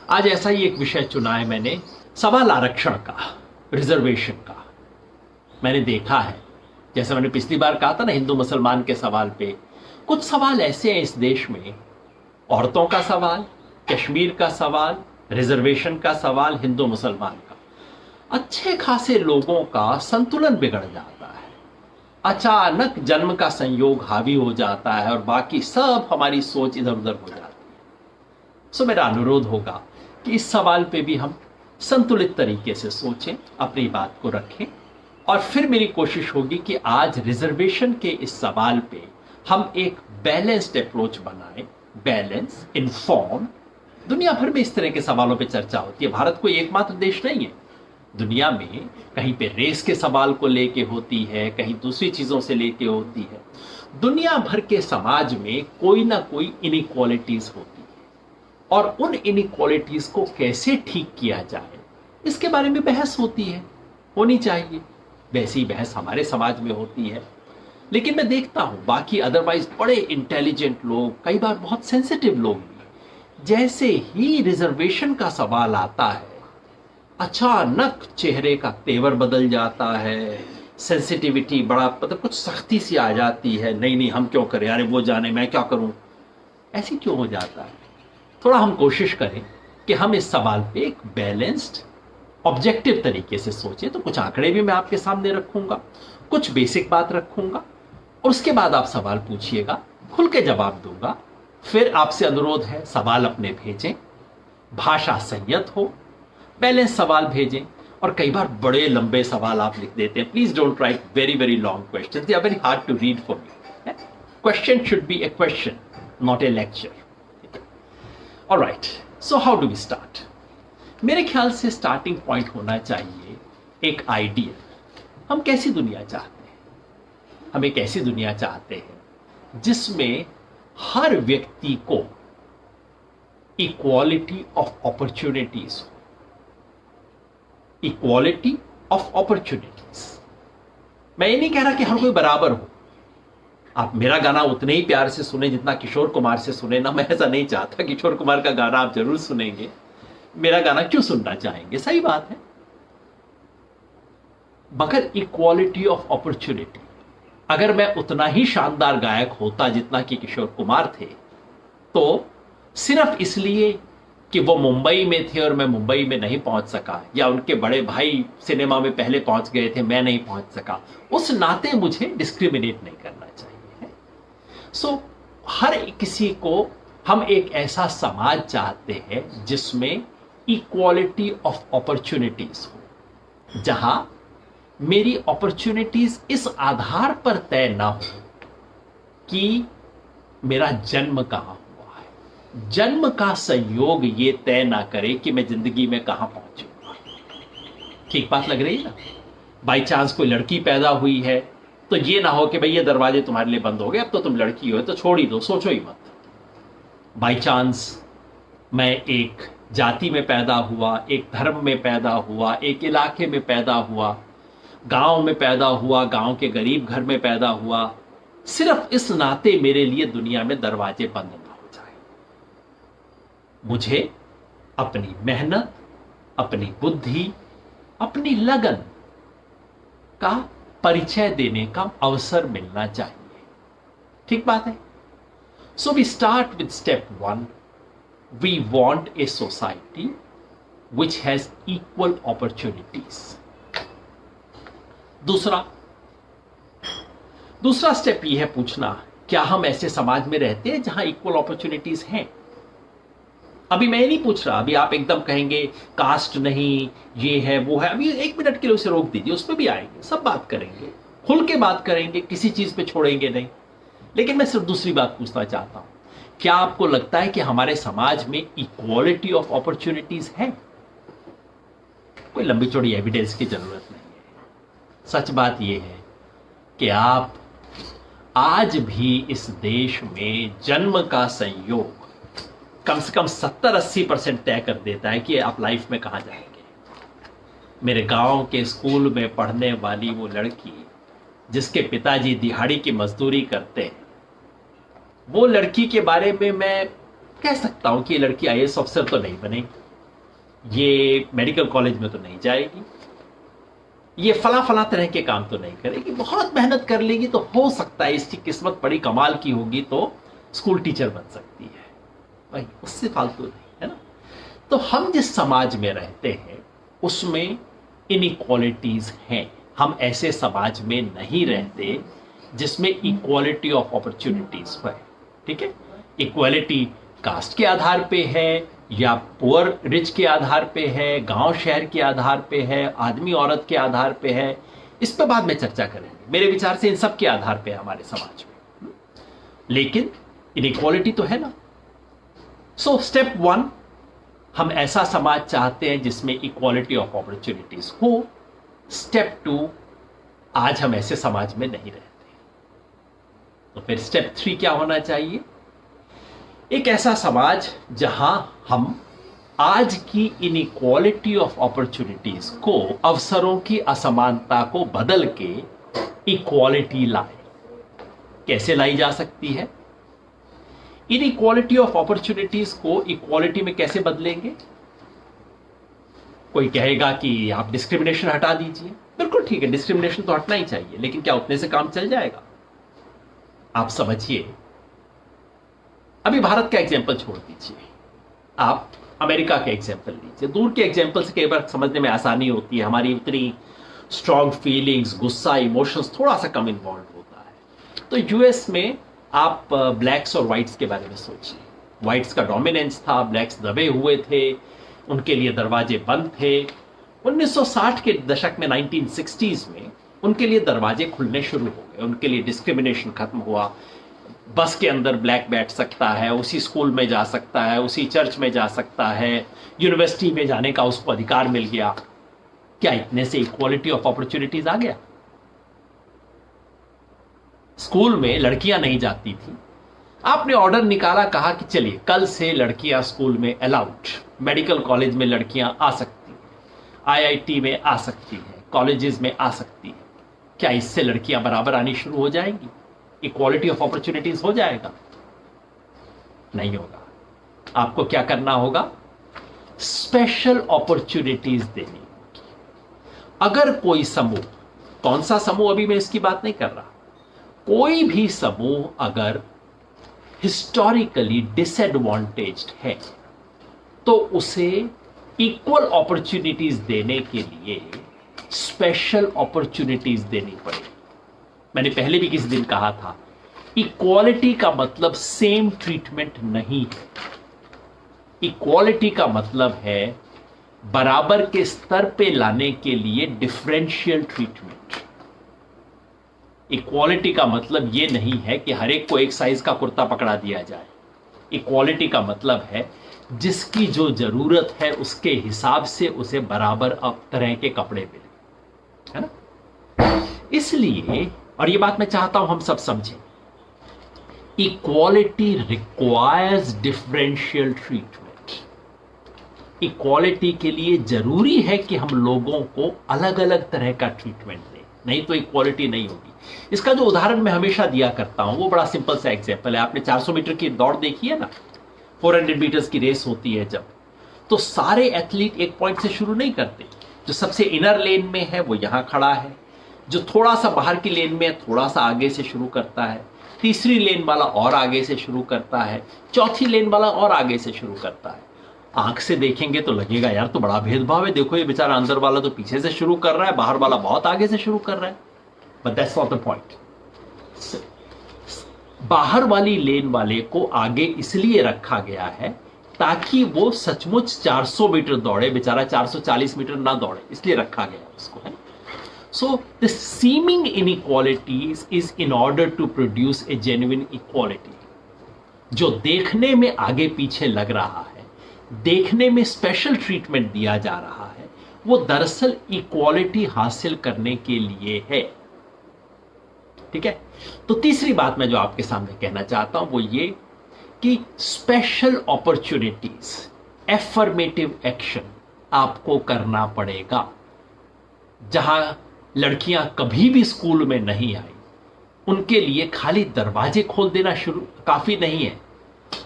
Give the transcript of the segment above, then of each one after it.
आज ऐसा ही एक विषय चुना है मैंने, सवाल आरक्षण का, रिजर्वेशन का। मैंने देखा है, जैसे मैंने पिछली बार कहा था ना हिंदू मुसलमान के सवाल पे, कुछ सवाल ऐसे हैं इस देश में, औरतों का सवाल, कश्मीर का सवाल, रिजर्वेशन का सवाल, हिंदू मुसलमान का, अच्छे खासे लोगों का संतुलन बिगड़ जाता है। अचानक जन्म का संयोग हावी हो जाता है और बाकी सब हमारी सोच इधर उधर हो जाती है। सो मेरा अनुरोध होगा कि इस सवाल पे भी हम संतुलित तरीके से सोचें, अपनी बात को रखें, और फिर मेरी कोशिश होगी कि आज रिजर्वेशन के इस सवाल पे हम एक बैलेंस्ड अप्रोच बनाएं। Balance, inform. दुनिया भर में इस तरह के सवालों पे चर्चा होती है। भारत कोई एकमात्र देश नहीं है। दुनिया में कहीं पे रेस के सवाल को लेके होती है, कहीं दूसरी चीजों से लेके होती है। दुनिया भर के समाज में कोई ना कोई इनइक्वालिटीज होती है, और उन इनइक्वालिटीज को कैसे ठीक किया जाए इसके बारे में बहस होती है, होनी चाहिए। वैसी बहस हमारे समाज में होती है। लेकिन मैं देखता हूं बाकी अदरवाइज बड़े इंटेलिजेंट लोग, कई बार बहुत सेंसिटिव लोग भी, जैसे ही रिजर्वेशन का सवाल आता है अचानक चेहरे का तेवर बदल जाता है, सेंसिटिविटी बड़ा मतलब कुछ सख्ती सी आ जाती है। नहीं नहीं हम क्यों करें, अरे वो जाने मैं क्या करूं, ऐसी क्यों हो जाता है। थोड़ा हम कोशिश करें कि हम इस सवाल पे एक बैलेंस्ड ऑब्जेक्टिव तरीके से सोचें। तो कुछ आंकड़े भी मैं आपके सामने रखूंगा, कुछ बेसिक बात रखूंगा, और उसके बाद आप सवाल पूछिएगा, खुल के जवाब दूंगा। फिर आपसे अनुरोध है सवाल अपने भेजें, भाषा संयत हो, बैलेंस सवाल भेजें। और कई बार बड़े लंबे सवाल आप लिख देते हैं। Please don't write very very long questions, they are very hard to read for me. Question should be a question, not a lecture. Alright, so how do we start. मेरे ख्याल से स्टार्टिंग पॉइंट होना चाहिए एक idea. हम कैसी दुनिया चाहते हैं? हम एक ऐसी दुनिया चाहते हैं जिसमें हर व्यक्ति को इक्वालिटी ऑफ अपॉर्चुनिटीज हो। Equality of opportunities. मैं ये नहीं कह रहा कि हर कोई बराबर हो। आप मेरा गाना उतने ही प्यार से सुने जितना किशोर कुमार से सुने ना, मैं ऐसा नहीं चाहता। किशोर कुमार का गाना आप जरूर सुनेंगे, मेरा गाना क्यों सुनना चाहेंगे, सही बात है। मगर इक्वालिटी ऑफ अपॉर्चुनिटी, अगर मैं उतना ही शानदार गायक होता जितना कि किशोर कुमार थे, तो सिर्फ इसलिए कि वो मुंबई में थे और मैं मुंबई में नहीं पहुंच सका, या उनके बड़े भाई सिनेमा में पहले पहुंच गए थे मैं नहीं पहुंच सका, उस नाते मुझे डिस्क्रिमिनेट नहीं करना चाहिए। सो हर किसी को हम एक ऐसा समाज चाहते हैं जिसमें इक्वालिटी ऑफ अपॉर्चुनिटीज हो, जहां मेरी अपॉर्चुनिटीज इस आधार पर तय ना हो कि मेरा जन्म कहां हुआ है। जन्म का संयोग ये तय ना करे कि मैं जिंदगी में कहां पहुंचूंगा। ठीक बात लग रही है ना। बाई चांस कोई लड़की पैदा हुई है तो ये ना हो कि भाई ये दरवाजे तुम्हारे लिए बंद हो गए, अब तो तुम लड़की हो तो छोड़ ही दो, सोचो ही मत। बाई चांस मैं एक जाति में पैदा हुआ, एक धर्म में पैदा हुआ, एक इलाके में पैदा हुआ, गांव में पैदा हुआ, गांव के गरीब घर में पैदा हुआ, सिर्फ इस नाते मेरे लिए दुनिया में दरवाजे बंद ना हो जाए। मुझे अपनी मेहनत, अपनी बुद्धि, अपनी लगन का परिचय देने का अवसर मिलना चाहिए। ठीक बात है। So we start with step 1। We want a society which has equal opportunities. दूसरा स्टेप यह है पूछना, क्या हम ऐसे समाज में रहते हैं जहां इक्वल अपॉर्चुनिटीज हैं? अभी मैं नहीं पूछ रहा, अभी आप एकदम कहेंगे कास्ट नहीं, ये है वो है, अभी एक मिनट के लिए उसे रोक दीजिए, उस पर भी आएंगे, सब बात करेंगे, खुल के बात करेंगे, किसी चीज पे छोड़ेंगे नहीं। लेकिन मैं सिर्फ दूसरी बात पूछना चाहता हूं, क्या आपको लगता है कि हमारे समाज में इक्वालिटी ऑफ अपॉर्चुनिटीज है? कोई लंबी चौड़ी एविडेंस की जरूरत नहीं है। सच बात यह है कि आप आज भी इस देश में जन्म का संयोग कम से कम 70-80% तय कर देता है कि आप लाइफ में कहां जाएंगे। मेरे गांव के स्कूल में पढ़ने वाली वो लड़की जिसके पिताजी दिहाड़ी की मजदूरी करते हैं, वो लड़की के बारे में मैं कह सकता हूं कि ये लड़की आईएएस अफसर तो नहीं बनेगी, ये मेडिकल कॉलेज में तो नहीं जाएगी, ये फला फला तरह के काम तो नहीं करेगी, बहुत मेहनत कर लेगी तो हो सकता है इसकी किस्मत बड़ी कमाल की होगी तो स्कूल टीचर बन सकती है। भाई उससे फालतू नहीं, है ना। तो हम जिस समाज में रहते हैं उसमें इनइक्वालिटीज हैं। हम ऐसे समाज में नहीं रहते जिसमें इक्वालिटी ऑफ अपॉर्चुनिटीज है। ठीक है, इक्वालिटी कास्ट के आधार पे है या पुअर रिच के आधार पे है, गांव शहर के आधार पे है, आदमी औरत के आधार पे है, इस पे बाद में चर्चा करेंगे। मेरे विचार से इन सब के आधार पे है हमारे समाज में, लेकिन इनइक्वालिटी तो है ना। सो स्टेप 1, हम ऐसा समाज चाहते हैं जिसमें इक्वालिटी ऑफ अपॉर्चुनिटीज हो। स्टेप 2, आज हम ऐसे समाज में नहीं रहते, तो फिर स्टेप 3 क्या होना चाहिए? एक ऐसा समाज जहां हम आज की इनइक्वालिटी ऑफ अपॉर्चुनिटीज को, अवसरों की असमानता को बदल के इक्वालिटी लाए। कैसे लाई जा सकती है? इनइक्वालिटी ऑफ अपॉर्चुनिटीज को इक्वालिटी में कैसे बदलेंगे? कोई कहेगा कि आप डिस्क्रिमिनेशन हटा दीजिए। बिल्कुल ठीक है, डिस्क्रिमिनेशन तो हटना ही चाहिए, लेकिन क्या उतने से काम चल जाएगा? आप समझिए, अभी भारत का एग्जाम्पल छोड़ दीजिए, आप अमेरिका का एग्जाम्पल लीजिए। दूर के एग्जाम्पल से कई बार समझने में आसानी होती है, हमारी उतनी स्ट्रॉन्ग फीलिंग्स, गुस्सा, इमोशंस थोड़ा सा कम इन्वॉल्व होता है। तो यूएस में आप ब्लैक्स और वाइट्स के बारे में सोचिए। वाइट्स का डोमिनेंस था, ब्लैक्स दबे हुए थे, उनके लिए दरवाजे बंद थे। 1960 के दशक में, 1960s में उनके लिए दरवाजे खुलने शुरू हो गए, उनके लिए डिस्क्रिमिनेशन खत्म हुआ। बस के अंदर ब्लैक बैठ सकता है, उसी स्कूल में जा सकता है, उसी चर्च में जा सकता है, यूनिवर्सिटी में जाने का उसको अधिकार मिल गया। क्या इतने से इक्वालिटी ऑफ अपॉर्चुनिटीज आ गया? स्कूल में लड़कियां नहीं जाती थी, आपने ऑर्डर निकाला, कहा कि चलिए कल से लड़कियां स्कूल में अलाउड, मेडिकल कॉलेज में लड़कियां आ सकती हैं, आईआईटी में आ सकती हैं, कॉलेजेस में आ सकती हैं। क्या इससे लड़कियां बराबर आनी शुरू हो जाएंगी? इक्वालिटी ऑफ अपॉर्चुनिटीज हो जाएगा? नहीं होगा। आपको क्या करना होगा? स्पेशल अपॉर्चुनिटीज देनी होगी। अगर कोई समूह, कौन सा समूह, अभी मैं इसकी बात नहीं कर रहा, कोई भी समूह अगर हिस्टोरिकली डिसएडवांटेज्ड है तो उसे इक्वल अपॉर्चुनिटीज देने के लिए स्पेशल अपॉर्चुनिटीज देनी पड़ेगी। मैंने पहले भी किसी दिन कहा था, इक्वालिटी का मतलब सेम ट्रीटमेंट नहीं है। इक्वालिटी का मतलब है बराबर के स्तर पे लाने के लिए डिफरेंशियल ट्रीटमेंट। इक्वालिटी का मतलब यह नहीं है कि हर एक को एक साइज का कुर्ता पकड़ा दिया जाए। इक्वालिटी का मतलब है जिसकी जो जरूरत है उसके हिसाब से उसे बराबर तरह के कपड़े मिले, है ना। इसलिए, और ये बात मैं चाहता हूं हम सब समझें, equality requires differential treatment. Equality के लिए जरूरी है कि हम लोगों को अलग अलग तरह का ट्रीटमेंट दें, नहीं तो इक्वालिटी नहीं होगी। इसका जो उदाहरण मैं हमेशा दिया करता हूं वो बड़ा सिंपल सा एग्जांपल है। आपने 400 मीटर की दौड़ देखी है ना, 400 मीटर्स की रेस होती है जब, तो सारे एथलीट एक पॉइंट से शुरू नहीं करते। जो सबसे इनर लेन में है वो यहां खड़ा है, जो थोड़ा सा बाहर की लेन में है थोड़ा सा आगे से शुरू करता है, तीसरी लेन वाला और आगे से शुरू करता है, चौथी लेन वाला और आगे से शुरू करता है। आंख से देखेंगे तो लगेगा यार तो बड़ा भेदभाव है, देखो ये बेचारा अंदर वाला तो पीछे से शुरू कर रहा है, बाहर वाला बहुत आगे से शुरू कर रहा है। But that's not the point. बाहर वाली लेन वाले को आगे इसलिए रखा गया है ताकि वो सचमुच 400 मीटर दौड़े, बेचारा 440 मीटर ना दौड़े, इसलिए रखा गया उसको, है। So the seeming inequalities is in order to produce a genuine equality। जो देखने में आगे पीछे लग रहा है, देखने में स्पेशल ट्रीटमेंट दिया जा रहा है, वो दरअसल इक्वालिटी हासिल करने के लिए है। ठीक है। तो तीसरी बात मैं जो आपके सामने कहना चाहता हूं वो ये कि स्पेशल अपॉर्चुनिटीज, एफर्मेटिव एक्शन आपको करना पड़ेगा। जहां लड़कियां कभी भी स्कूल में नहीं आई, उनके लिए खाली दरवाजे खोल देना शुरू काफी नहीं है।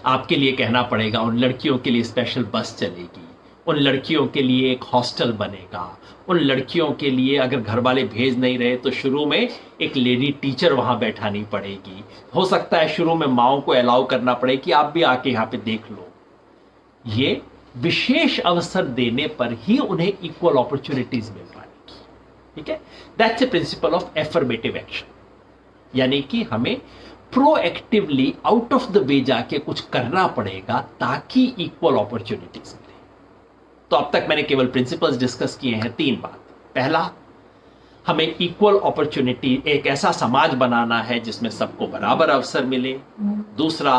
आपके लिए कहना पड़ेगा उन लड़कियों के लिए स्पेशल बस चलेगी, उन लड़कियों के लिए एक हॉस्टल बनेगा, उन लड़कियों के लिए अगर घर वाले भेज नहीं रहे तो शुरू में एक लेडी टीचर वहां बैठानी पड़ेगी। हो सकता है शुरू में माओ को अलाउ करना पड़े कि आप भी आके यहां पे देख लो। ये विशेष अवसर देने पर ही उन्हें इक्वल अपॉर्चुनिटीज मिल पाएगी। ठीक है, that's a principle of affirmative action. यानी कि हमें proactively out of the way जाके कुछ करना पड़ेगा ताकि इक्वल अपॉर्चुनिटीज मिले। तो अब तक मैंने केवल प्रिंसिपल्स डिस्कस किए हैं। 3 बात। पहला, हमें इक्वल अपॉर्चुनिटी, एक ऐसा समाज बनाना है जिसमें सबको बराबर अवसर मिले। दूसरा,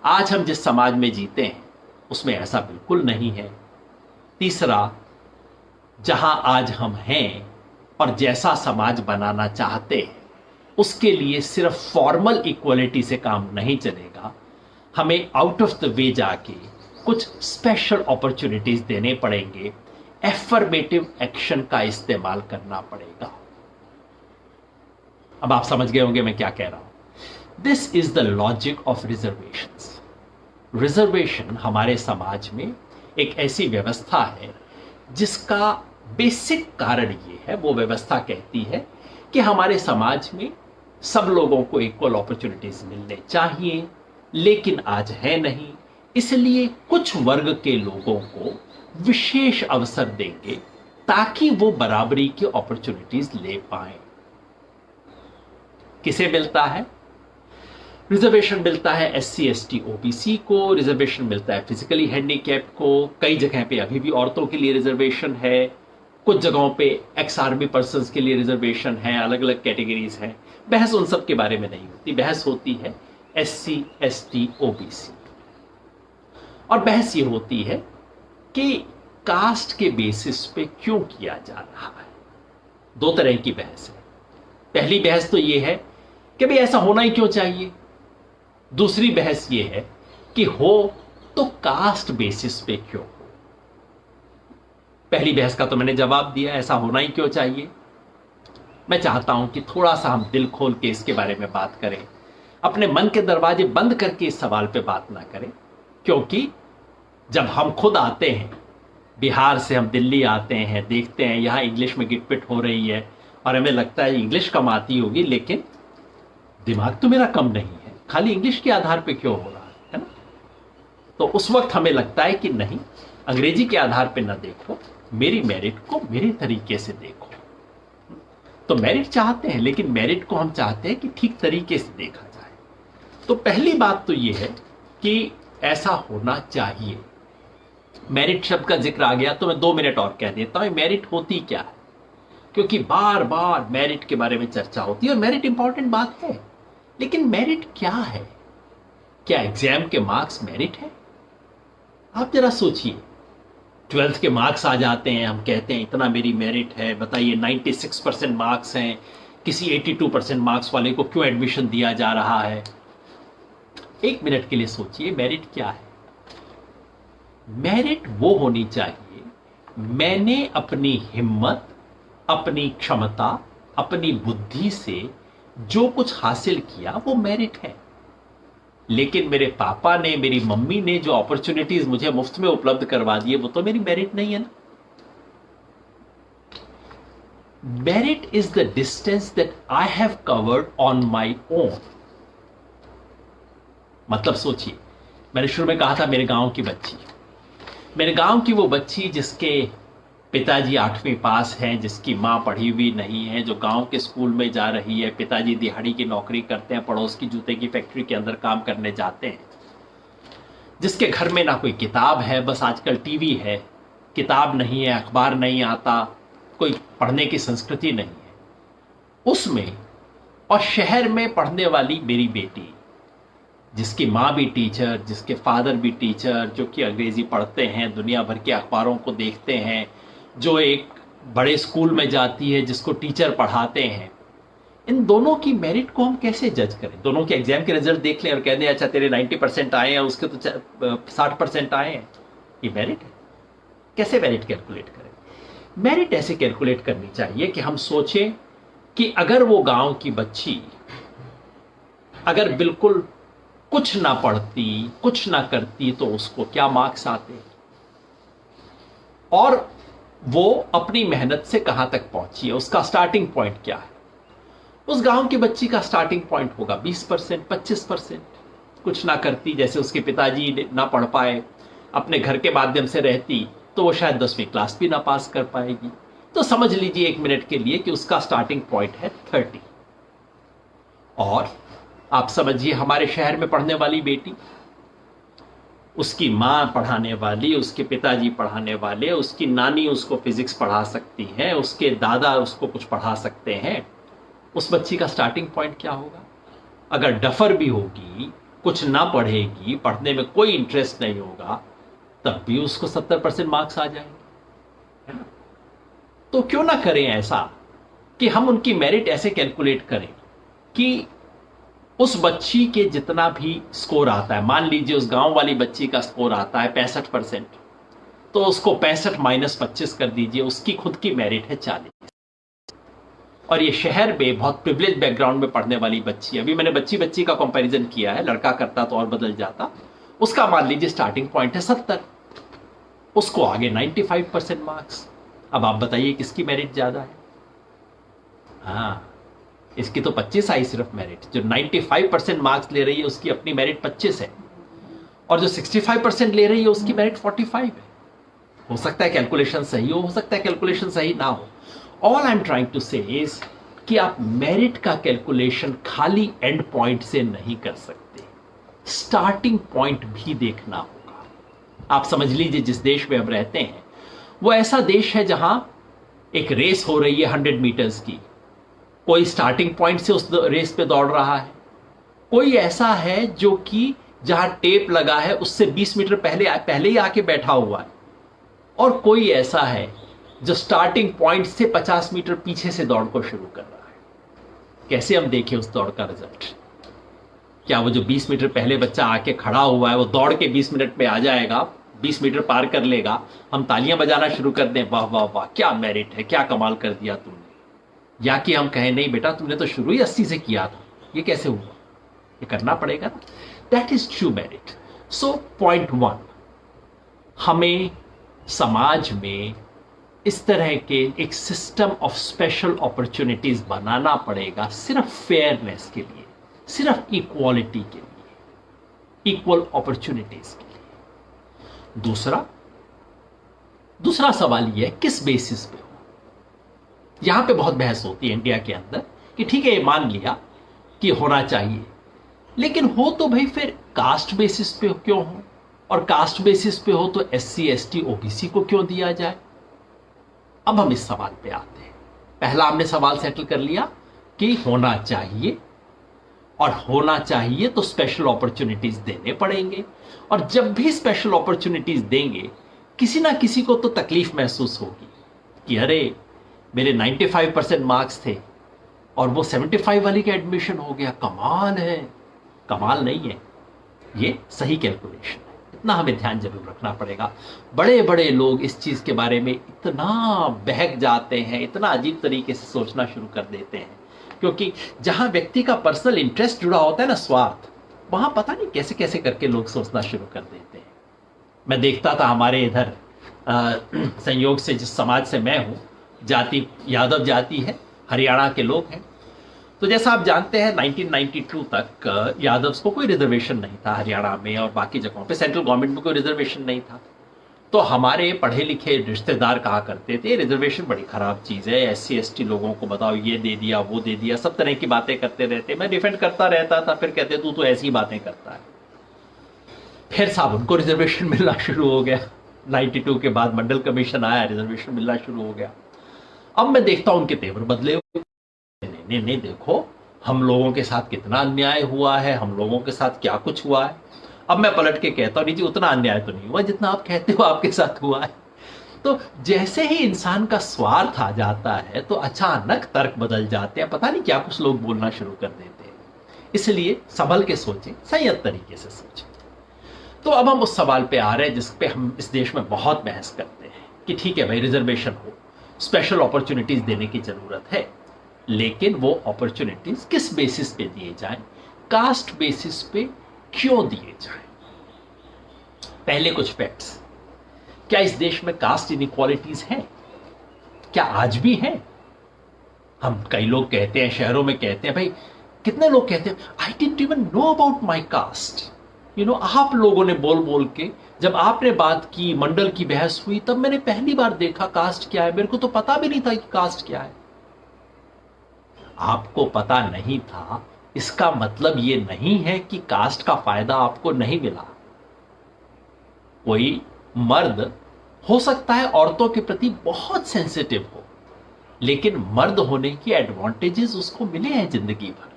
आज हम जिस समाज में जीते हैं उसमें ऐसा बिल्कुल नहीं है। तीसरा, जहां आज हम हैं और जैसा समाज बनाना चाहते हैं उसके लिए सिर्फ फॉर्मल इक्वलिटी से काम नहीं चलेगा, हमें आउट ऑफ द वे जाके कुछ स्पेशल अपॉर्चुनिटीज देने पड़ेंगे, एफर्मेटिव एक्शन का इस्तेमाल करना पड़ेगा। अब आप समझ गए होंगे मैं क्या कह रहा हूं। This is the logic of reservations. Reservation हमारे समाज में एक ऐसी व्यवस्था है जिसका बेसिक कारण ये है, वो व्यवस्था कहती है कि हमारे समाज में सब लोगों को इक्वल अपॉर्चुनिटीज मिलने चाहिए, लेकिन आज है नहीं, इसलिए कुछ वर्ग के लोगों को विशेष अवसर देंगे ताकि वो बराबरी की अपॉर्चुनिटीज ले पाए। किसे मिलता है? रिजर्वेशन मिलता है SC ST OBC को, रिजर्वेशन मिलता है फिजिकली हैंडीकैप्ड को, कई जगह पे अभी भी औरतों के लिए रिजर्वेशन है, कुछ जगहों पे एक्स आर्मी पर्सन्स के लिए रिजर्वेशन है, अलग अलग कैटेगरीज हैं। बहस उन सब के बारे में नहीं होती, बहस होती है SC ST OBC। और बहस ये होती है कि कास्ट के बेसिस पे क्यों किया जा रहा है। 2 तरह की बहस है। पहली बहस तो ये है कि भाई ऐसा होना ही क्यों चाहिए। दूसरी बहस ये है कि हो तो कास्ट बेसिस पे क्यों हो। पहली बहस का तो मैंने जवाब दिया, ऐसा होना ही क्यों चाहिए। मैं चाहता हूं कि थोड़ा सा हम दिल खोल के इसके बारे में बात करें, अपने मन के दरवाजे बंद करके इस सवाल पे बात ना करें। क्योंकि जब हम खुद आते हैं, बिहार से हम दिल्ली आते हैं, देखते हैं यहां इंग्लिश में गिटपिट हो रही है और हमें लगता है इंग्लिश कम आती होगी, लेकिन दिमाग तो मेरा कम नहीं है, खाली इंग्लिश के आधार पे क्यों हो रहा है ना। तो उस वक्त हमें लगता है कि नहीं, अंग्रेजी के आधार पे ना देखो, मेरी मेरिट को मेरे तरीके से देखो। तो मेरिट चाहते हैं, लेकिन मेरिट को हम चाहते हैं कि ठीक तरीके से देखा जाए। तो पहली बात तो यह है कि ऐसा होना चाहिए। मेरिट शब्द का जिक्र आ गया तो मैं 2 मिनट और कह देता हूं मेरिट होती क्या है, क्योंकि बार बार मेरिट के बारे में चर्चा होती है और मेरिट इंपॉर्टेंट बात है, लेकिन मेरिट क्या है? क्या एग्जाम के मार्क्स मेरिट है? आप जरा सोचिए, 12th के मार्क्स आ जाते हैं, हम कहते हैं इतना मेरी मेरिट है। बताइए 96% मार्क्स हैं, किसी 82% मार्क्स वाले को क्यों एडमिशन दिया जा रहा है? 1 मिनट के लिए सोचिए, मेरिट क्या है? मेरिट वो होनी चाहिए, मैंने अपनी हिम्मत, अपनी क्षमता, अपनी बुद्धि से जो कुछ हासिल किया वो मेरिट है। लेकिन मेरे पापा ने, मेरी मम्मी ने जो अपॉर्चुनिटीज मुझे मुफ्त में उपलब्ध करवा दिए वो तो मेरी मेरिट नहीं है ना। Merit is the distance that I have covered on my own. मतलब सोचिए, मैंने शुरू में कहा था मेरे गांव की बच्ची, मेरे गांव की वो बच्ची जिसके पिताजी 8वीं पास हैं, जिसकी माँ पढ़ी हुई नहीं है, जो गांव के स्कूल में जा रही है, पिताजी दिहाड़ी की नौकरी करते हैं, पड़ोस की जूते की फैक्ट्री के अंदर काम करने जाते हैं, जिसके घर में ना कोई किताब है, बस आजकल टीवी है, किताब नहीं है, अखबार नहीं आता, कोई पढ़ने की संस्कृति नहीं है, उसमें और शहर में पढ़ने वाली मेरी बेटी, जिसकी माँ भी टीचर, जिसके फादर भी टीचर, जो कि अंग्रेजी पढ़ते हैं, दुनिया भर के अखबारों को देखते हैं, जो एक बड़े स्कूल में जाती है, जिसको टीचर पढ़ाते हैं, इन दोनों की मेरिट को हम कैसे जज करें? दोनों के एग्जाम के रिजल्ट देख लें और कह दें अच्छा तेरे 90% आए हैं, उसके तो 60% आए हैं, ये मेरिट है? कैसे मेरिट कैलकुलेट करें? मेरिट ऐसे कैलकुलेट करनी चाहिए कि हम सोचें कि अगर वो गांव की बच्ची अगर बिल्कुल कुछ ना पढ़ती, कुछ ना करती, तो उसको क्या मार्क्स आते? और वो अपनी मेहनत से कहां तक पहुंची है, उसका स्टार्टिंग पॉइंट क्या है। उस गांव की बच्ची का स्टार्टिंग पॉइंट होगा 20%, 25%। कुछ ना करती, जैसे उसके पिताजी ना पढ़ पाए, अपने घर के माध्यम से रहती, तो वो शायद 10वीं क्लास भी ना पास कर पाएगी। तो समझ लीजिए एक मिनट के लिए कि उसका स्टार्टिंग पॉइंट है 30। और आप समझिए हमारे शहर में पढ़ने वाली बेटी, उसकी माँ पढ़ाने वाली, उसके पिताजी पढ़ाने वाले, उसकी नानी उसको फिजिक्स पढ़ा सकती है, उसके दादा उसको कुछ पढ़ा सकते हैं। उस बच्ची का स्टार्टिंग पॉइंट क्या होगा? अगर डफर भी होगी, कुछ ना पढ़ेगी, पढ़ने में कोई इंटरेस्ट नहीं होगा, तब भी उसको 70% मार्क्स आ जाएंगे, है ना? तो क्यों ना करें ऐसा कि हम उनकी मेरिट ऐसे कैलकुलेट करें कि उस बच्ची के जितना भी स्कोर आता है, मान लीजिए उस गांव वाली बच्ची का स्कोर आता है 65%, तो उसको 65 माइनस 25 कर दीजिए, उसकी खुद की मेरिट है 40। और ये शहर में बहुत प्रिविलेज बैकग्राउंड में पढ़ने वाली बच्ची, अभी मैंने बच्ची बच्ची का कंपैरिजन किया है, लड़का करता तो और बदल जाता, उसका मान लीजिए स्टार्टिंग पॉइंट है 70, उसको आगे 95% मार्क्स। अब आप बताइए किसकी मेरिट ज्यादा है? हाँ, इसकी तो 25 आई सिर्फ मेरिट। जो 95% मार्क्स ले रही है उसकी अपनी मेरिट 25 है, और जो 65% ले रही है उसकी मेरिट 45 है। हो सकता है कैलकुलेशन सही हो सकता है कैलकुलेशन सही ना हो। All I am trying to say is कि आप मेरिट का कैलकुलेशन खाली एंड पॉइंट से नहीं कर सकते, स्टार्टिंग पॉइंट भी देखना होगा। आप समझ लीजिए जिस देश में हम रहते हैं वो ऐसा देश है जहां एक रेस हो रही है 100 मीटर्स की, कोई स्टार्टिंग पॉइंट से उस रेस पे दौड़ रहा है, कोई ऐसा है जो कि जहां टेप लगा है उससे 20 मीटर पहले ही आके बैठा हुआ है, और कोई ऐसा है जो स्टार्टिंग पॉइंट से 50 मीटर पीछे से दौड़ को शुरू कर रहा है। कैसे हम देखें उस दौड़ का रिजल्ट? क्या वो जो 20 मीटर पहले बच्चा आके खड़ा हुआ है वो दौड़ के 20 मिनट में आ जाएगा, 20 मीटर पार कर लेगा, हम तालियां बजाना शुरू कर दें, वाह वाह वाह क्या मेरिट है, क्या कमाल कर दिया तुमने? या कि हम कहें नहीं बेटा तुमने तो शुरू ही 80 से किया था, ये कैसे हुआ? ये करना पड़ेगा ना। That is true merit. So point 1, हमें समाज में इस तरह के एक सिस्टम ऑफ स्पेशल अपॉर्चुनिटीज बनाना पड़ेगा, सिर्फ फेयरनेस के लिए, सिर्फ इक्वालिटी के लिए, इक्वल अपॉर्चुनिटीज के लिए। दूसरा सवाल यह है किस बेसिस पे हो। यहां पे बहुत बहस होती है इंडिया के अंदर कि ठीक है ये मान लिया कि होना चाहिए, लेकिन हो तो भाई फिर कास्ट बेसिस पे क्यों हो, और कास्ट बेसिस पे हो तो SC ST OBC को क्यों दिया जाए। अब हम इस सवाल पे आते हैं। पहला हमने सवाल सेटल कर लिया कि होना चाहिए, और होना चाहिए तो स्पेशल अपॉर्चुनिटीज देने पड़ेंगे, और जब भी स्पेशल अपॉर्चुनिटीज देंगे किसी ना किसी को तो तकलीफ महसूस होगी कि अरे मेरे 95% मार्क्स थे और वो 75 वाली का एडमिशन हो गया, कमाल है। कमाल नहीं है, ये सही कैलकुलेशन है। इतना हमें ध्यान जरूर रखना पड़ेगा। बड़े बड़े लोग इस चीज के बारे में इतना बहक जाते हैं, इतना अजीब तरीके से सोचना शुरू कर देते हैं, क्योंकि जहां व्यक्ति का पर्सनल इंटरेस्ट जुड़ा होता है ना, स्वार्थ, वहां पता नहीं कैसे कैसे करके लोग सोचना शुरू कर देते हैं। मैं देखता था हमारे इधर संयोग से जिस समाज से मैं हूं, जाति यादव जाति है, हरियाणा के लोग हैं। तो जैसा आप जानते हैं 1992 तक यादव्स को कोई रिजर्वेशन नहीं था हरियाणा में, और बाकी जगहों पे सेंट्रल गवर्नमेंट में कोई रिजर्वेशन नहीं था। तो हमारे पढ़े लिखे रिश्तेदार कहा करते थे रिजर्वेशन बड़ी खराब चीज़ है, SC ST लोगों को बताओ ये दे दिया वो दे दिया, सब तरह की बातें करते रहते। मैं डिफेंड करता रहता था, फिर कहते तू तो ऐसी बातें करता है। फिर साहब उनको रिजर्वेशन मिलना शुरू हो गया, 92 के बाद मंडल कमीशन आया, रिजर्वेशन मिलना शुरू हो गया। अब मैं देखता हूं उनके तेवर बदले। नहीं देखो हम लोगों के साथ कितना अन्याय हुआ है, हम लोगों के साथ क्या कुछ हुआ है। अब मैं पलट के कहता हूं नहीं जी उतना अन्याय तो नहीं हुआ जितना आप कहते हो आपके साथ हुआ है। तो जैसे ही इंसान का स्वार्थ आ जाता है तो अचानक तर्क बदल जाते हैं, पता नहीं क्या कुछ लोग बोलना शुरू कर देते हैं। इसलिए संभल के सोचें, संयत तरीके से सोचें। तो अब हम उस सवाल पे आ रहे हैं जिस पे हम इस देश में बहुत बहस करते हैं कि ठीक है भाई रिजर्वेशन हो, स्पेशल अपॉर्चुनिटीज देने की जरूरत है, लेकिन वो अपॉर्चुनिटीज किस बेसिस पे दिए जाएं, कास्ट बेसिस पे क्यों दिए जाएं। पहले कुछ फैक्ट्स क्या इस देश में कास्ट इनइक्वालिटीज हैं? क्या आज भी हैं? हम कई लोग कहते हैं, शहरों में कहते हैं, भाई कितने लोग कहते हैं I didn't even know about my caste. आप लोगों ने बोल बोल के, जब आपने बात की, मंडल की बहस हुई, तब मैंने पहली बार देखा कास्ट क्या है। मेरे को तो पता भी नहीं था कि कास्ट क्या है। आपको पता नहीं था, इसका मतलब यह नहीं है कि कास्ट का फायदा आपको नहीं मिला। कोई मर्द हो सकता है औरतों के प्रति बहुत सेंसिटिव हो, लेकिन मर्द होने की एडवांटेजेस उसको मिले हैं जिंदगी भर।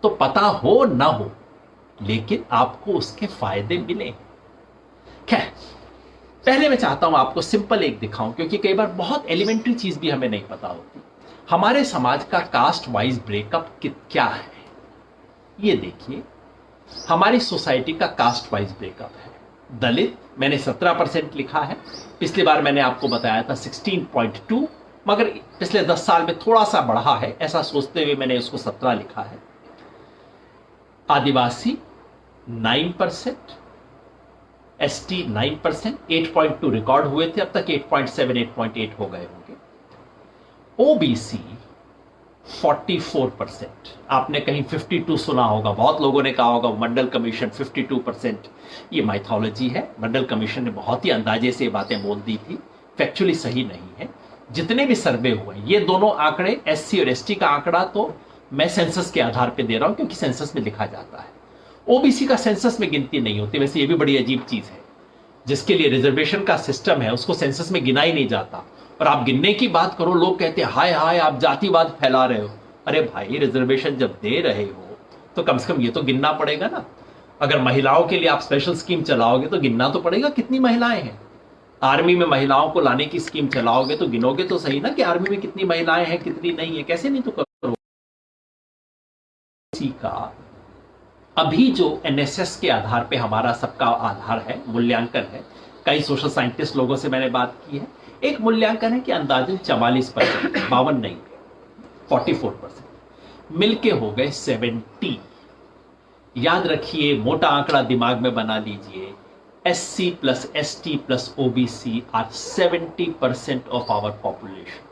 तो पता हो ना हो, लेकिन आपको उसके फायदे मिले। खैर, पहले मैं चाहता हूं आपको सिंपल एक दिखाऊं, क्योंकि कई बार बहुत एलिमेंट्री चीज भी हमें नहीं पता होती। हमारे समाज का कास्ट वाइज ब्रेकअप क्या है? ये देखिए, हमारी सोसाइटी का कास्ट वाइज ब्रेकअप है। दलित मैंने 17% लिखा है, पिछली बार मैंने आपको बताया था 16.2, मगर पिछले 10 साल में थोड़ा सा बढ़ा है, ऐसा सोचते हुए मैंने उसको 17 लिखा है। आदिवासी 9%, एसटी 9%, 8.2 रिकॉर्ड हुए थे, अब तक 8.7 8.8 हो गए होंगे। ओबीसी 44%, आपने कहीं 52 सुना होगा, बहुत लोगों ने कहा होगा मंडल कमीशन 52%। ये माइथोलॉजी है। मंडल कमीशन ने बहुत ही अंदाजे से बातें बोल दी थी, फैक्चुअली सही नहीं है। जितने भी सर्वे हुए, ये दोनों आंकड़े एससी और एसटी का आंकड़ा तो मैं सेंसस के आधार पे दे रहा हूं, क्योंकि सेंसस में लिखा जाता है। ओबीसी का सेंसस में गिनती नहीं होती। वैसे ये भी बड़ी अजीब चीज है, जिसके लिए रिजर्वेशन का सिस्टम है उसको सेंसस में गिना ही नहीं जाता, और आप गिनने की बात करो, लोग कहते हैं हाय हाय आप जातिवाद फैला रहे हो। अरे भाई, रिजर्वेशन जब दे रहे हो तो कम से कम ये तो गिनना पड़ेगा ना। अगर महिलाओं के लिए आप स्पेशल स्कीम चलाओगे तो गिनना तो पड़ेगा कितनी महिलाएं हैं। आर्मी में महिलाओं को लाने की स्कीम चलाओगे तो गिनोगे तो सही ना कि आर्मी में कितनी महिलाएं हैं कितनी नहीं है। कैसे नहीं तो करो। का अभी जो एनएसएस के आधार पे हमारा सबका आधार है, मूल्यांकन है, कई सोशल साइंटिस्ट लोगों से मैंने बात की है, एक मूल्यांकन है कि अंदाजन 44%, 52 नहीं, 44% मिलके हो गए 70। याद रखिए, मोटा आंकड़ा दिमाग में बना लीजिए, SC plus ST plus OBC are 70% of our population.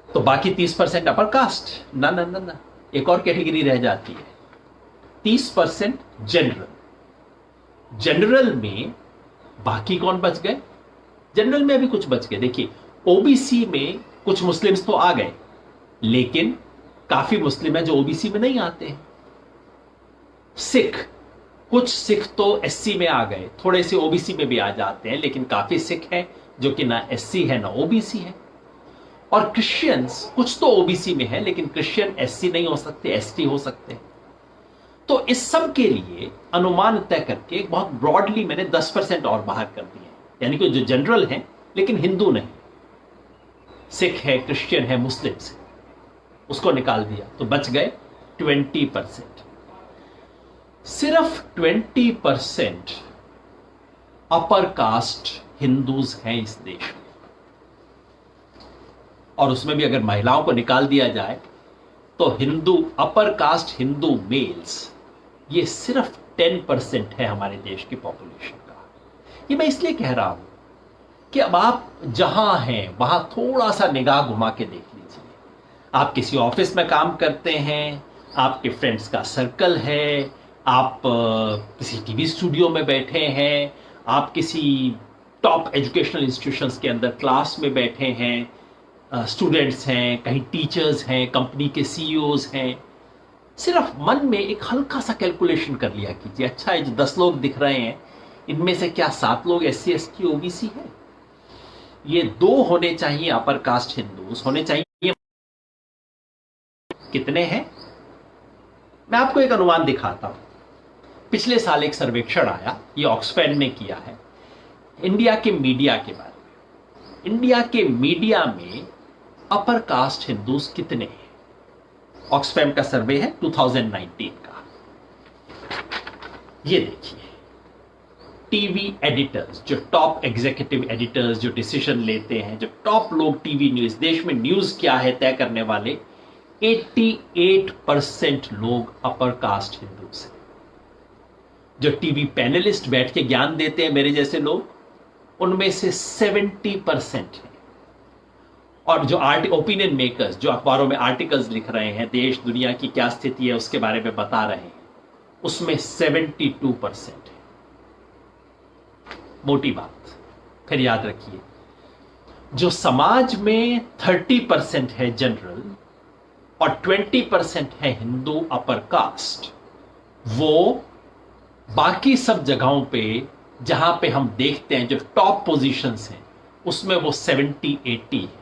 तो बाकी 30% अपर कास्ट, ना ना ना ना, एक और कैटेगरी रह जाती है, 30% जनरल। जनरल में बाकी कौन बच गए? जनरल में अभी कुछ बच गए। देखिए, ओबीसी में कुछ मुस्लिम्स तो आ गए, लेकिन काफी मुस्लिम है जो ओबीसी में नहीं आते हैं। सिख, कुछ सिख तो एससी में आ गए, थोड़े से ओबीसी में भी आ जाते हैं, लेकिन काफी सिख हैं जो कि ना एससी है ना ओबीसी है। और क्रिश्चियंस कुछ तो ओबीसी में है, लेकिन क्रिश्चियन एससी नहीं हो सकते, एसटी हो सकते हैं। तो इस सब के लिए अनुमान तय करके बहुत ब्रॉडली मैंने 10% और बाहर कर दिए, यानी कि जो जनरल हैं लेकिन हिंदू नहीं, सिख है, क्रिश्चियन है, मुस्लिम्स है, उसको निकाल दिया तो बच गए 20%। सिर्फ 20% अपर कास्ट हिंदूज हैं इस देश में, और उसमें भी अगर महिलाओं को निकाल दिया जाए तो Hindu upper caste Hindu males, ये सिर्फ 10% है हमारे देश की पॉपुलेशन का। ये मैं इसलिए कह रहा हूं कि अब आप जहां हैं वहां थोड़ा सा निगाह घुमा के देख लीजिए। आप किसी ऑफिस में काम करते हैं, आपके फ्रेंड्स का सर्कल है, आप किसी टीवी स्टूडियो में बैठे हैं, आप किसी टॉप एजुकेशनल इंस्टीट्यूशंस के अंदर क्लास में बैठे हैं, स्टूडेंट्स हैं, कहीं टीचर्स हैं, कंपनी के सीईओज हैं। सिर्फ मन में एक हल्का सा कैलकुलेशन कर लिया कीजिए, अच्छा ये जो 10 लोग दिख रहे हैं, इनमें से क्या 7 लोग SC ST OBC है? ये 2 होने चाहिए अपर कास्ट हिंदूज होने चाहिए। कितने हैं? मैं आपको एक अनुमान दिखाता हूं। पिछले साल एक सर्वेक्षण आया, ये ऑक्सफैम ने किया है, इंडिया के मीडिया के बारे में। इंडिया के मीडिया में अपर कास्ट हिंदूज कितने हैं? ऑक्सफैम का सर्वे है 2019 का। ये देखिए, टीवी एडिटर्स, जो टॉप एग्जीक्यूटिव एडिटर्स जो डिसीजन लेते हैं, जो टॉप लोग टीवी न्यूज, देश में न्यूज क्या है तय करने वाले, 88% लोग अपर कास्ट हिंदूज हैं। जो टीवी पैनलिस्ट बैठ के ज्ञान देते हैं मेरे जैसे लोग, उनमें से 70% है। और जो ओपिनियन मेकर्स जो अखबारों में आर्टिकल्स लिख रहे हैं, देश दुनिया की क्या स्थिति है उसके बारे में बता रहे हैं, उसमें 72% है। मोटी बात। फिर याद रखिए, जो समाज में 30% है जनरल और 20% है हिंदू अपर कास्ट, वो बाकी सब जगहों पे जहां पे हम देखते हैं जो टॉप पोजीशंस हैं उसमें वो 70-80 है।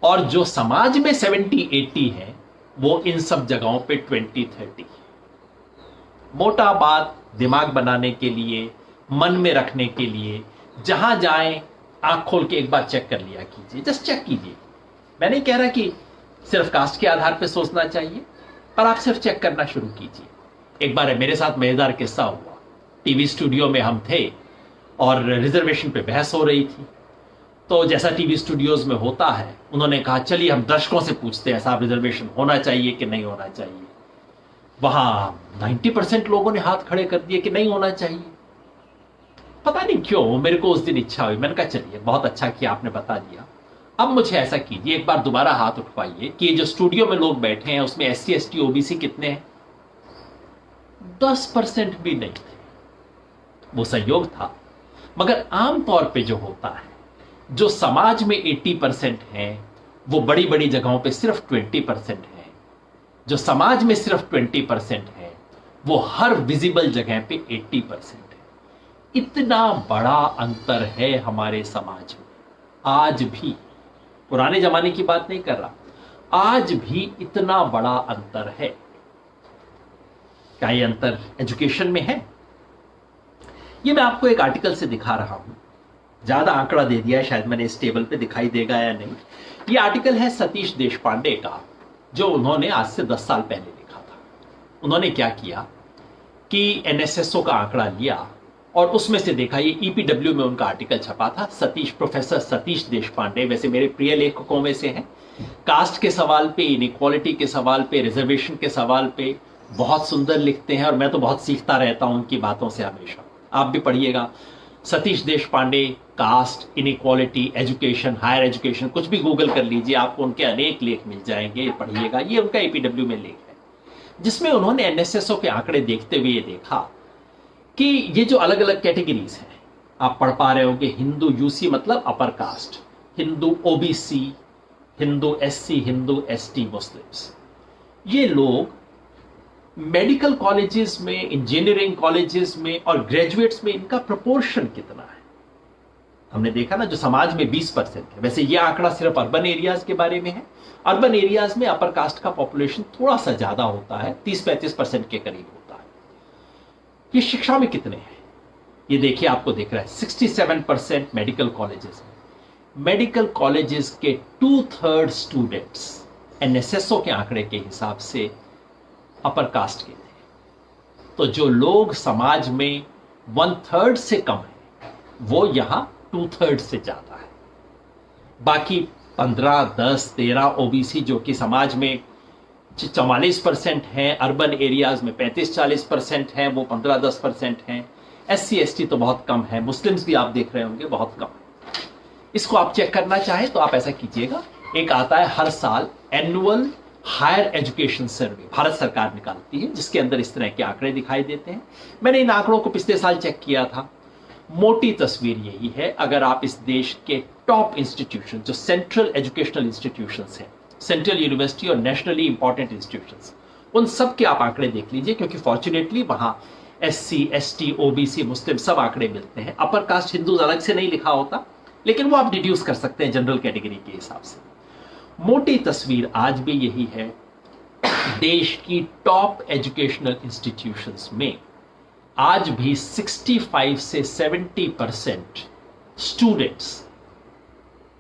और जो समाज में 70-80 है वो इन सब जगहों पे 20-30 है। मोटा बात दिमाग बनाने के लिए, मन में रखने के लिए, जहां जाएं आंख खोल के एक बार चेक कर लिया कीजिए, जस्ट चेक कीजिए। मैं नहीं कह रहा कि सिर्फ कास्ट के आधार पर सोचना चाहिए, पर आप सिर्फ चेक करना शुरू कीजिए। एक बार मेरे साथ मजेदार किस्सा हुआ। टीवी स्टूडियो में हम थे और रिजर्वेशन पे बहस हो रही थी। तो जैसा टीवी स्टूडियोज में होता है, उन्होंने कहा चलिए हम दर्शकों से पूछते हैं साहब रिजर्वेशन होना चाहिए कि नहीं होना चाहिए। वहां 90% लोगों ने हाथ खड़े कर दिए कि नहीं होना चाहिए। पता नहीं क्यों मेरे को उस दिन इच्छा हुई, मैंने कहा चलिए बहुत अच्छा किया आपने बता दिया। अब मुझे ऐसा कीजिए, एक बार दोबारा हाथ उठवाइए कि ये जो स्टूडियो में लोग बैठे हैं उसमें SC ST OBC कितने हैं। 10% भी नहीं थे। वो संयोग था, मगर आमतौर पे जो होता है, जो समाज में 80% है वो बड़ी बड़ी जगहों पे सिर्फ 20% है। जो समाज में सिर्फ 20% है वो हर विजिबल जगह पे 80% है। इतना बड़ा अंतर है हमारे समाज में आज भी। पुराने जमाने की बात नहीं कर रहा, आज भी इतना बड़ा अंतर है। क्या ये अंतर एजुकेशन में है? ये मैं आपको एक आर्टिकल से दिखा रहा हूं। ज्यादा आंकड़ा दे दिया है, शायद मैंने इस टेबल पे दिखाई देगा या नहीं। ये आर्टिकल है सतीश देशपांडे का, जो उन्होंने आज से 10 साल पहले लिखा था। उन्होंने क्या किया कि NSSO का आंकड़ा लिया और उसमें से देखा, ये EPW में उनका आर्टिकल छपा था। प्रोफेसर सतीश देशपांडे वैसे मेरे प्रिय लेखकों में से हैं। कास्ट के सवाल पे, इनइक्वालिटी के सवाल पे, रिजर्वेशन के सवाल पे बहुत सुंदर लिखते हैं और मैं तो बहुत सीखता रहता हूं उनकी बातों से हमेशा। आप भी पढ़िएगा Satish Deshpande, caste, inequality, education, higher education, कुछ भी गूगल कर लीजिए, आपको उनके अनेक लेख मिल जाएंगे, पढ़िएगा। ये उनका EPW में लेख है, जिसमें उन्होंने NSSO के आंकड़े देखते हुए ये देखा कि ये जो अलग अलग कैटेगरीज हैं, आप पढ़ पा रहे होंगे, हिंदू UC मतलब अपर caste, Hindu OBC, Hindu SC, Hindu ST, Muslims, ये लोग मेडिकल कॉलेजेस में, इंजीनियरिंग कॉलेजेस में और ग्रेजुएट्स में इनका प्रोपोर्शन कितना है। हमने देखा ना, जो समाज में 20% है। वैसे ये आंकड़ा सिर्फ अर्बन एरियाज के बारे में है। अर्बन एरियाज में अपर कास्ट का पॉपुलेशन थोड़ा सा ज्यादा होता है, 30-35% के करीब होता है। ये शिक्षा में कितने हैं ये देखिए, आपको दिख रहा है 67% मेडिकल कॉलेजेस में। मेडिकल कॉलेजेस के 2/3 स्टूडेंट्स NSSO के आंकड़े के हिसाब से अपर कास्ट के थे। तो जो लोग समाज में 1/3 से कम है वो यहां 2/3 से ज्यादा है। बाकी 15, 10, 13 OBC जो कि समाज में 44% हैं, अर्बन एरियाज में 35-40% हैं, वो 15-10% हैं। SC ST तो बहुत कम है, मुस्लिम्स भी आप देख रहे होंगे बहुत कम है। इसको आप चेक करना चाहें तो आप ऐसा कीजिएगा, एक आता है हर साल एनुअल हायर एजुकेशन सर्वे, भारत सरकार निकालती है, जिसके अंदर इस तरह के आंकड़े दिखाई देते हैं। मैंने इन आंकड़ों को पिछले साल चेक किया था। मोटी तस्वीर यही है, अगर आप इस देश के टॉप इंस्टीट्यूशन, जो सेंट्रल एजुकेशनल इंस्टीट्यूशंस हैं, सेंट्रल यूनिवर्सिटी और नेशनली इंपॉर्टेंट इंस्टीट्यूशंस, उन सब के आप आंकड़े देख लीजिए, क्योंकि फॉर्चुनेटली वहां SC ST OBC मुस्लिम सब आंकड़े मिलते हैं। अपर कास्ट हिंदू अलग से नहीं लिखा होता, लेकिन वो आप डिड्यूस कर सकते हैं जनरल कैटेगरी के हिसाब से। मोटी तस्वीर आज भी यही है, देश की टॉप एजुकेशनल इंस्टीट्यूशंस में आज भी 65 से 70% स्टूडेंट्स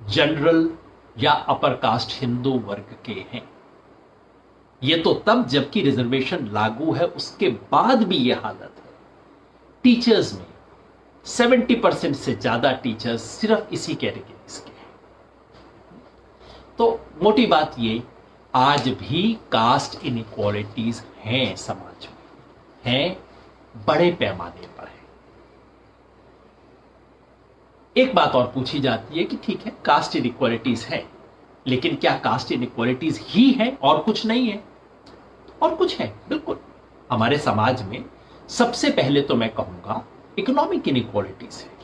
जनरल या अपर कास्ट हिंदू वर्ग के हैं। यह तो तब जबकि रिजर्वेशन लागू है, उसके बाद भी यह हालत है। टीचर्स में 70% से ज्यादा टीचर्स सिर्फ इसी कैटेगरीज के हैं। तो मोटी बात ये, आज भी कास्ट इनइक्वालिटीज हैं समाज में, हैं बड़े पैमाने पर है। एक बात और पूछी जाती है कि ठीक है, कास्ट इनइक्वालिटीज है, लेकिन क्या कास्ट इनइक्वालिटीज ही है और कुछ नहीं है? और कुछ है, बिल्कुल। हमारे समाज में सबसे पहले तो मैं कहूंगा इकोनॉमिक इनइक्वालिटीज है।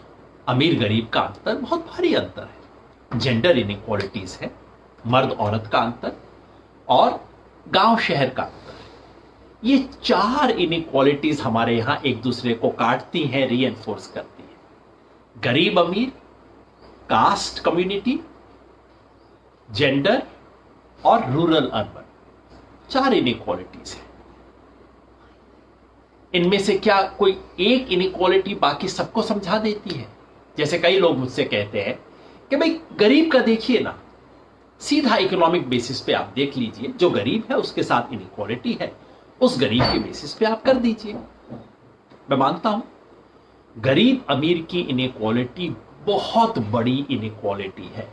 अमीर गरीब का अंतर बहुत भारी अंतर है। जेंडर इनइक्वालिटीज है, मर्द औरत का अंतर, और गांव शहर का अंतर। ये चार इनइक्वालिटीज हमारे यहां एक दूसरे को काटती हैं, रीएनफोर्स करती हैं। गरीब अमीर, कास्ट कम्युनिटी, जेंडर और रूरल अर्बन, चार इनइक्वालिटीज हैं। इनमें से क्या कोई एक इनइक्वालिटी बाकी सबको समझा देती है? जैसे कई लोग मुझसे कहते हैं कि भाई गरीब का देखिए ना, सीधा इकोनॉमिक बेसिस पे आप देख लीजिए, जो गरीब है उसके साथ इनइक्वालिटी है, उस गरीब के बेसिस पे आप कर दीजिए। मैं मानता हूं गरीब अमीर की इनइक्वालिटी बहुत बड़ी इनइक्वालिटी है,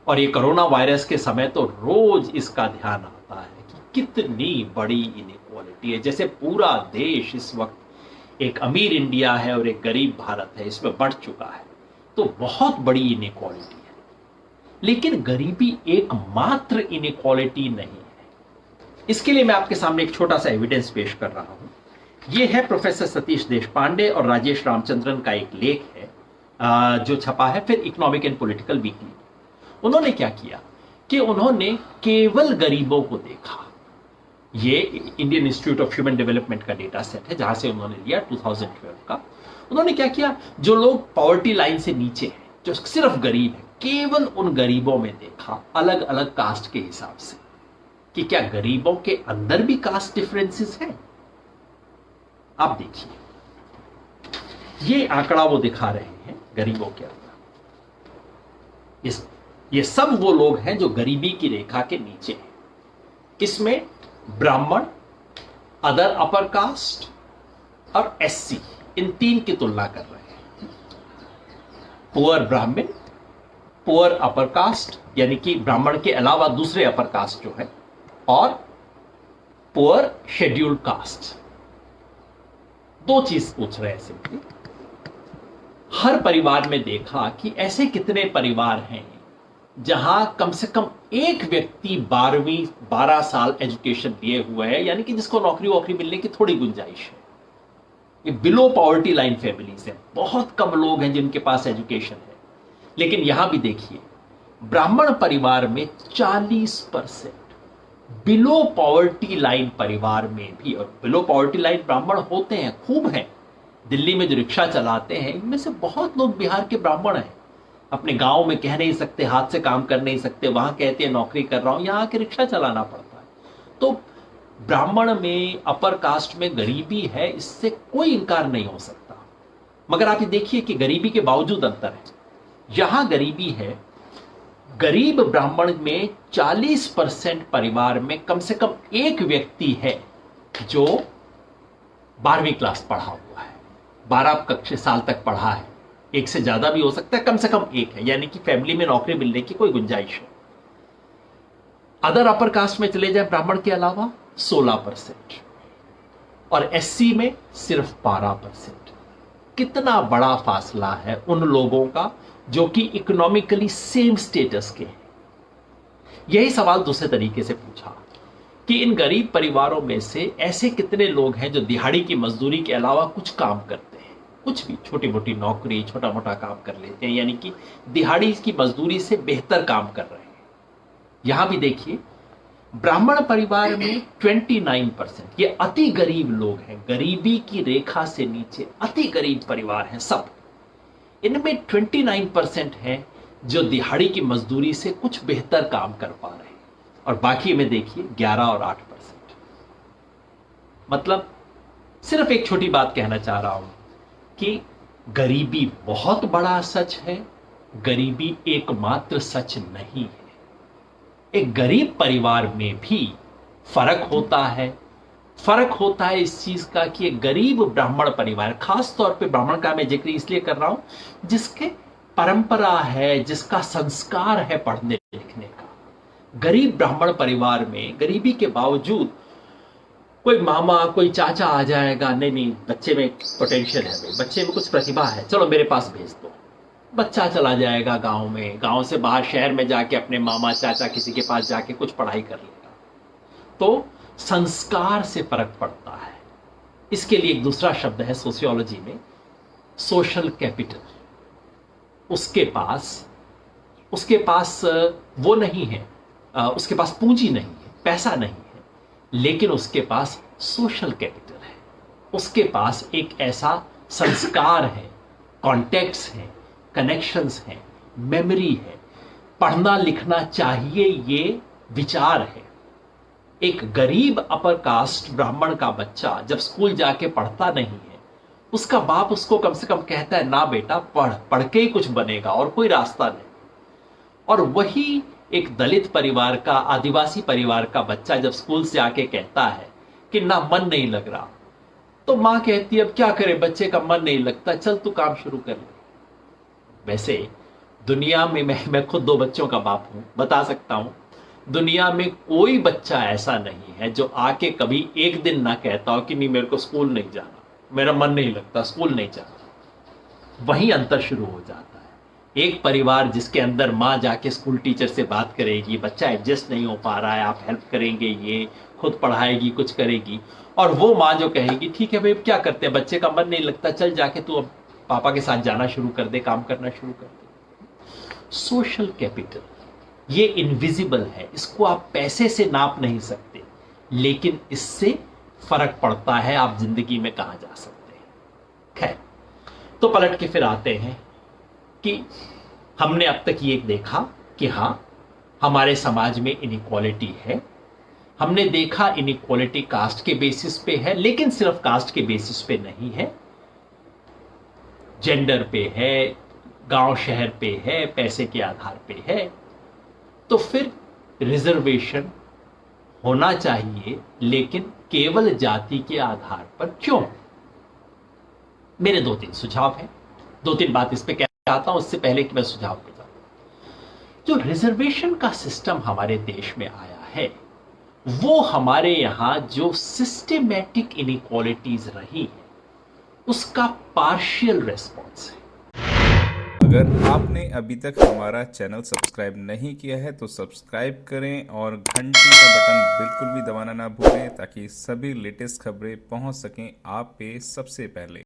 और ये कोरोना वायरस के समय तो रोज इसका ध्यान आता है कि कितनी बड़ी इनइक्वालिटी है। जैसे पूरा देश इस वक्त एक अमीर इंडिया है और एक गरीब भारत है, इसमें बढ़ चुका है, तो बहुत बड़ी इनइक्वालिटी है। लेकिन गरीबी एकमात्र इनइक्वालिटी नहीं है। इसके लिए मैं आपके सामने एक छोटा सा एविडेंस पेश कर रहा हूं। यह है प्रोफेसर सतीश देशपांडे और राजेश रामचंद्रन का एक लेख है जो छपा है फिर इकोनॉमिक एंड पॉलिटिकल वीकली। उन्होंने क्या किया कि उन्होंने केवल गरीबों को देखा। ये Indian institute of human development का डेटा सेट है जहां से उन्होंने लिया 2012 का। उन्होंने क्या किया, जो लोग पॉवर्टी लाइन से नीचे हैं, जो सिर्फ गरीब है, केवल उन गरीबों में देखा अलग अलग कास्ट के हिसाब से कि क्या गरीबों के अंदर भी कास्ट डिफरेंसेस हैं। आप देखिए, ये आंकड़ा वो दिखा रहे हैं गरीबों के अंदर। ये सब वो लोग हैं जो गरीबी की रेखा के नीचे हैं। इसमें ब्राह्मण, अदर अपर कास्ट और एससी, इन तीन की तुलना कर रहे हैं। पुअर ब्राह्मण, पुअर अपर कास्ट यानी कि ब्राह्मण के अलावा दूसरे अपर कास्ट जो है, और पुअर शेड्यूल्ड कास्ट। दो चीज पूछ रहे हैं सिंपली। हर परिवार में देखा कि ऐसे कितने परिवार हैं जहां कम से कम एक व्यक्ति 12 साल एजुकेशन लिए हुए है, यानी कि जिसको नौकरी वोकरी मिलने की थोड़ी गुंजाइश है। ये बिलो पॉवर्टी लाइन फैमिलीज है, बहुत कम लोग हैं जिनके पास एजुकेशन है। लेकिन यहां भी देखिए, ब्राह्मण परिवार में 40%, बिलो पॉवर्टी लाइन परिवार में भी, और बिलो पॉवर्टी लाइन ब्राह्मण होते हैं, खूब हैं। दिल्ली में जो रिक्शा चलाते हैं, इनमें से बहुत लोग बिहार के ब्राह्मण हैं। अपने गांव में कह नहीं सकते, हाथ से काम कर नहीं सकते, वहां कहते हैं नौकरी कर रहा हूं, यहां आके रिक्शा चलाना पड़ता है। तो ब्राह्मण में, अपर कास्ट में गरीबी है, इससे कोई इंकार नहीं हो सकता। मगर आप ये देखिए कि गरीबी के बावजूद अंतर है। यहां गरीबी है, गरीब ब्राह्मण में 40% परिवार में कम से कम एक व्यक्ति है जो 12वीं क्लास पढ़ा हुआ है, 12 कक्षा साल तक पढ़ा है। एक से ज्यादा भी हो सकता है, कम से कम एक है, यानी कि फैमिली में नौकरी मिलने की कोई गुंजाइश है। अदर अपर कास्ट में चले जाए ब्राह्मण के अलावा 16%, और एससी में सिर्फ 12%। कितना बड़ा फासला है उन लोगों का जो कि इकोनॉमिकली सेम स्टेटस के हैं। यही सवाल दूसरे तरीके से पूछा कि इन गरीब परिवारों में से ऐसे कितने लोग हैं जो दिहाड़ी की मजदूरी के अलावा कुछ काम करते हैं, कुछ भी छोटी मोटी नौकरी, छोटा मोटा काम कर लेते हैं, यानी कि दिहाड़ी की मजदूरी से बेहतर काम कर रहे हैं। यहां भी देखिए, ब्राह्मण परिवार में 29%, ये अति गरीब लोग हैं, गरीबी की रेखा से नीचे अति गरीब परिवार हैं सब। इनमें 29% है जो दिहाड़ी की मजदूरी से कुछ बेहतर काम कर पा रहे हैं, और बाकी में देखिए 11 और 8%। मतलब सिर्फ एक छोटी बात कहना चाह रहा हूं कि गरीबी बहुत बड़ा सच है, गरीबी एकमात्र सच नहीं है। एक गरीब परिवार में भी फर्क होता है। फर्क होता है इस चीज का कि एक गरीब ब्राह्मण परिवार, खास तौर पे ब्राह्मण का मैं जिक्र इसलिए कर रहा हूं जिसके परंपरा है, जिसका संस्कार है पढ़ने लिखने का। गरीब ब्राह्मण परिवार में गरीबी के बावजूद कोई मामा कोई चाचा आ जाएगा, नहीं नहीं बच्चे में पोटेंशियल है भाई, बच्चे में कुछ प्रतिभा है, चलो मेरे पास भेज दो। बच्चा चला जाएगा गांव में, गांव से बाहर शहर में जाके अपने मामा चाचा किसी के पास जाके कुछ पढ़ाई कर लेगा। तो संस्कार से फर्क पड़ता है। इसके लिए एक दूसरा शब्द है सोशियोलॉजी में, सोशल कैपिटल। उसके पास वो नहीं है, उसके पास पूंजी नहीं है, पैसा नहीं है, लेकिन उसके पास सोशल कैपिटल है। उसके पास एक ऐसा संस्कार है, कॉन्टेक्ट्स है, कनेक्शंस हैं, मेमोरी है, पढ़ना लिखना चाहिए ये विचार है। एक गरीब अपर कास्ट ब्राह्मण का बच्चा जब स्कूल जाके पढ़ता नहीं है, उसका बाप उसको कम से कम कहता है ना बेटा पढ़, पढ़ के ही कुछ बनेगा और कोई रास्ता नहीं। और वही एक दलित परिवार का, आदिवासी परिवार का बच्चा जब स्कूल से आके कहता है कि ना मन नहीं लग रहा, तो मां कहती है अब क्या करे, बच्चे का मन नहीं लगता, चल तू काम शुरू कर ले। वैसे दुनिया में मैं खुद 2 बच्चों का बाप हूं, बता सकता हूं दुनिया में कोई बच्चा ऐसा नहीं है जो आके कभी एक दिन ना कहता हो कि नहीं मेरे को स्कूल नहीं जाना, मेरा मन नहीं लगता, स्कूल नहीं जाना। वहीं अंतर शुरू हो जाता है। एक परिवार जिसके अंदर माँ जाके स्कूल टीचर से बात करेगी, बच्चा एडजस्ट नहीं हो पा रहा है, आप हेल्प करेंगे, ये खुद पढ़ाएगी, कुछ करेगी, और वो माँ जो कहेगी ठीक है भाई क्या करते हैं, बच्चे का मन नहीं लगता, चल जाके तू अब पापा के साथ जाना शुरू कर दे, काम करना शुरू कर दे। सोशल कैपिटल ये इनविजिबल है, इसको आप पैसे से नाप नहीं सकते, लेकिन इससे फर्क पड़ता है आप जिंदगी में कहां जा सकते हैं। खैर, तो पलट के फिर आते हैं कि हमने अब तक ये देखा कि हां हमारे समाज में इनइक्वालिटी है। हमने देखा इनइक्वालिटी कास्ट के बेसिस पे है, लेकिन सिर्फ कास्ट के बेसिस पे नहीं है, जेंडर पे है, गांव शहर पे है, पैसे के आधार पे है। तो फिर रिजर्वेशन होना चाहिए, लेकिन केवल जाति के आधार पर क्यों? मेरे 2-3 सुझाव हैं, 2-3 बात इस पे कहना चाहता हूं, उससे पहले कि मैं सुझाव पे जाऊं। जो रिजर्वेशन का सिस्टम हमारे देश में आया है, वो हमारे यहां जो सिस्टेमैटिक इनइक्वालिटीज रही है उसका पार्शियल रेस्पॉन्स है। अगर आपने अभी तक हमारा चैनल सब्सक्राइब नहीं किया है तो सब्सक्राइब करें और घंटी का बटन बिल्कुल भी दबाना ना भूलें, ताकि सभी लेटेस्ट खबरें पहुंच सकें आप पे सबसे पहले।